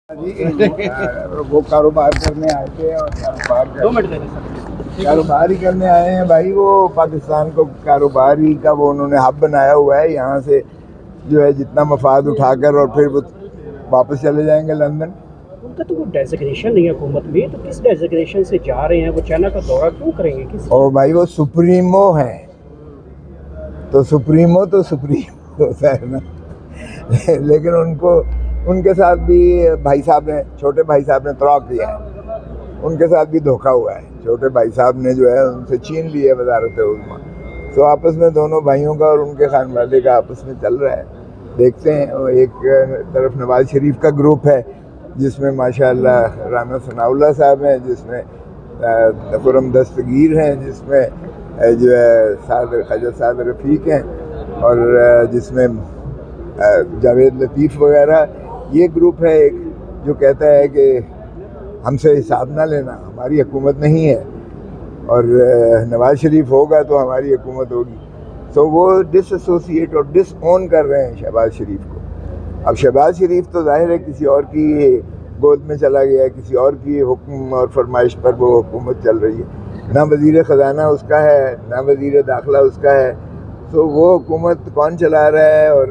وہ کاروبار کرنے آئے تھے اور کاروبار ہی کرنے آئے ہیں بھائی. وہ پاکستان کو کاروباری کا وہ انہوں نے ہب بنایا ہوا ہے. یہاں سے جو ہے جتنا مفاد اٹھا کر اور پھر وہ واپس چلے جائیں گے لندن. ان کا تو وہ ڈیزگریشن نہیں ہے حکومت میں، تو کس ڈیزگریشن سے جا رہے ہیں؟ وہ چائنا کا دورہ کیوں کریں گے؟ کس اور بھائی وہ سپریمو ہیں تو سپریمو ہوتا ہے نا. لیکن ان کے ساتھ بھی بھائی صاحب نے، چھوٹے بھائی صاحب نے طلاق دیا ہے. ان کے ساتھ بھی دھوکہ ہوا ہے. چھوٹے بھائی صاحب نے جو ہے ان سے چھین لی ہے وزارت عظمیٰ. تو آپس میں دونوں بھائیوں کا اور ان کے خانوادے کا آپس میں چل رہا ہے. دیکھتے ہیں. ایک طرف نواز شریف کا گروپ ہے جس میں ماشاءاللہ رانا ثناء اللہ صاحب ہیں، جس میں خرم دستگیر ہیں، جس میں جو ہے خواجہ سعد رفیق ہیں، اور جس میں جاوید لطیف وغیرہ. یہ گروپ ہے ایک جو کہتا ہے کہ ہم سے حساب نہ لینا، ہماری حکومت نہیں ہے، اور نواز شریف ہوگا تو ہماری حکومت ہوگی. تو وہ ڈس ایسوسیٹ اور ڈس اون کر رہے ہیں شہباز شریف کو. اب شہباز شریف تو ظاہر ہے کسی اور کی گود میں چلا گیا ہے، کسی اور کی حکم اور فرمائش پر وہ حکومت چل رہی ہے. نہ وزیر خزانہ اس کا ہے، نہ وزیر داخلہ اس کا ہے. تو وہ حکومت کون چلا رہا ہے، اور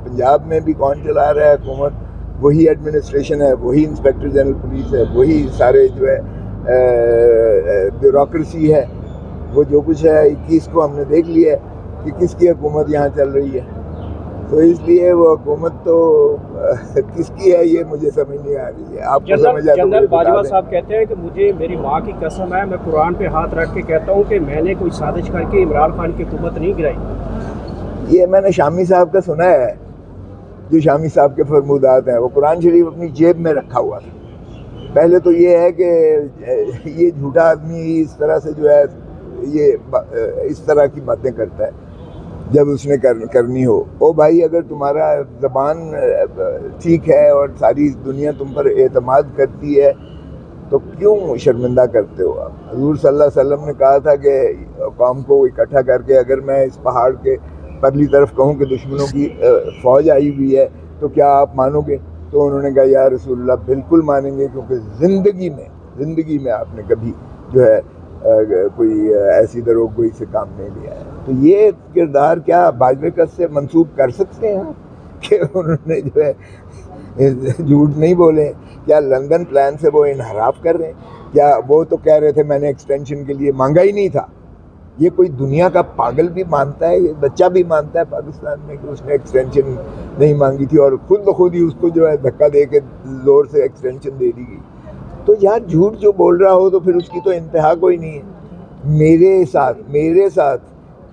پنجاب میں بھی کون چلا رہا ہے حکومت؟ وہی ایڈمنسٹریشن ہے، وہی انسپیکٹر جنرل پولیس ہے، وہی سارے جو ہے بیوروکریسی ہے. وہ جو کچھ ہے 21 کو ہم نے دیکھ لیا ہے کہ کس کی حکومت یہاں چل رہی ہے. تو اس لیے وہ حکومت تو کس کی ہے یہ مجھے سمجھ نہیں آ رہی ہے. آپ کو سمجھ آ تو جنرل مجھے بتا باجوہ دیں. صاحب کہتے ہیں کہ مجھے میری ماں کی قسم ہے، میں قرآن پہ ہاتھ رکھ کے کہتا ہوں کہ میں نے کوئی سازش کر کے عمران خان کی حکومت نہیں گرائی. یہ میں نے شامی صاحب کا سنا ہے، جو شامی صاحب کے فرمودات ہیں. وہ قرآن شریف اپنی جیب میں رکھا ہوا تھا. پہلے تو یہ ہے کہ یہ جھوٹا آدمی اس طرح سے جو ہے یہ اس طرح کی باتیں کرتا ہے جب اس نے کرنی ہو. او بھائی، اگر تمہارا زبان ٹھیک ہے اور ساری دنیا تم پر اعتماد کرتی ہے تو کیوں شرمندہ کرتے ہو آپ؟ حضور صلی اللہ علیہ وسلم نے کہا تھا کہ قوم کو اکٹھا کر کے اگر میں اس پہاڑ کے پرلی طرف کہوں کہ دشمنوں کی فوج آئی ہوئی ہے تو کیا آپ مانو گے؟ تو انہوں نے کہا یا رسول اللہ بالکل مانیں گے، کیونکہ زندگی میں آپ نے کبھی جو ہے کوئی ایسی دروغگوئی سے کام نہیں لیا ہے. تو یہ کردار کیا باجوہ سے منسوب کر سکتے ہیں کہ انہوں نے جو ہے جھوٹ نہیں بولے؟ کیا لندن پلان سے وہ انحراف کر رہے ہیں؟ کیا وہ تو کہہ رہے تھے میں نے ایکسٹینشن کے لیے مانگا ہی نہیں تھا. یہ کوئی دنیا کا پاگل بھی مانتا ہے، یہ بچہ بھی مانتا ہے پاکستان میں کہ اس نے ایکسٹینشن نہیں مانگی تھی، اور خود بخود ہی اس کو جو ہے دھکا دے کے زور سے ایکسٹینشن دے دی گئی. تو یار جھوٹ جو بول رہا ہو تو پھر اس کی تو انتہا کوئی نہیں ہے. میرے ساتھ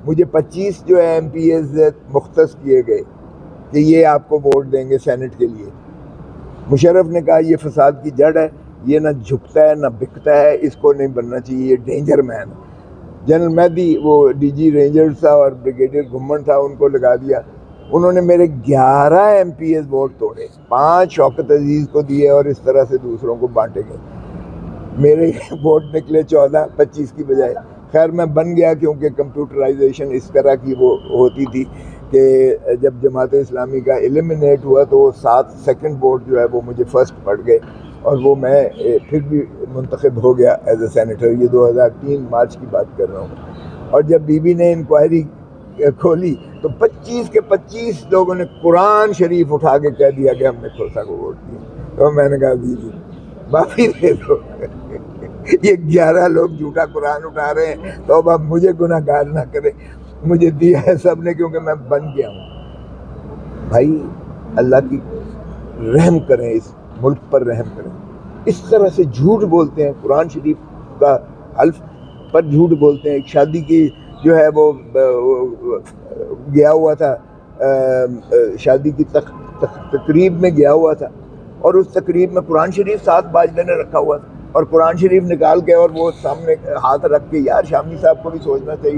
مجھے 25 جو ہے ایم پی ایز مختص کیے گئے کہ یہ آپ کو ووٹ دیں گے سینٹ کے لیے. مشرف نے کہا یہ فساد کی جڑ ہے، یہ نہ جھکتا ہے نہ بکتا ہے، اس کو نہیں بننا چاہیے، یہ ڈینجر مین. جنرل مہدی وہ ڈی جی رینجرز تھا اور بریگیڈیئر گھمن تھا، ان کو لگا دیا. انہوں نے میرے 11 ایم پی ایز ووٹ توڑے، 5 شوکت عزیز کو دیے اور اس طرح سے دوسروں کو بانٹے گئے. میرے ووٹ نکلے 14 25 کی بجائے. خیر میں بن گیا کیونکہ کمپیوٹرائزیشن اس طرح کی وہ ہوتی تھی کہ جب جماعت اسلامی کا ایلیمنیٹ ہوا تو 7 سیکنڈ ووٹ جو ہے وہ مجھے فرسٹ پڑ گئے، اور وہ میں پھر بھی منتخب ہو گیا ایز اے سینیٹر. یہ 2003 مارچ کی بات کر رہا ہوں. اور جب بی بی نے انکوائری کھولی تو 25 کے 25 لوگوں نے قرآن شریف اٹھا کے کہہ دیا کہ ہم نے کھوسا کو ووٹ دیا. تو میں نے کہا بی بی معافی دے دو، یہ 11 لوگ جھوٹا قرآن اٹھا رہے ہیں تو اب مجھے گناہ گار نہ کرے. مجھے دیا ہے سب نے کیونکہ میں بن گیا ہوں. بھائی اللہ کی رحم کریں، اس ملک پر رحم کریں. اس طرح سے جھوٹ بولتے ہیں، قرآن شریف کا حلف پر جھوٹ بولتے ہیں. ایک شادی کی جو ہے وہ گیا ہوا تھا، شادی کی تقریب میں گیا ہوا تھا، اور اس تقریب میں قرآن شریف ساتھ باجوے نے رکھا ہوا تھا، اور قرآن شریف نکال کے اور وہ سامنے ہاتھ رکھ کے. یار شامی صاحب کو بھی سوچنا چاہیے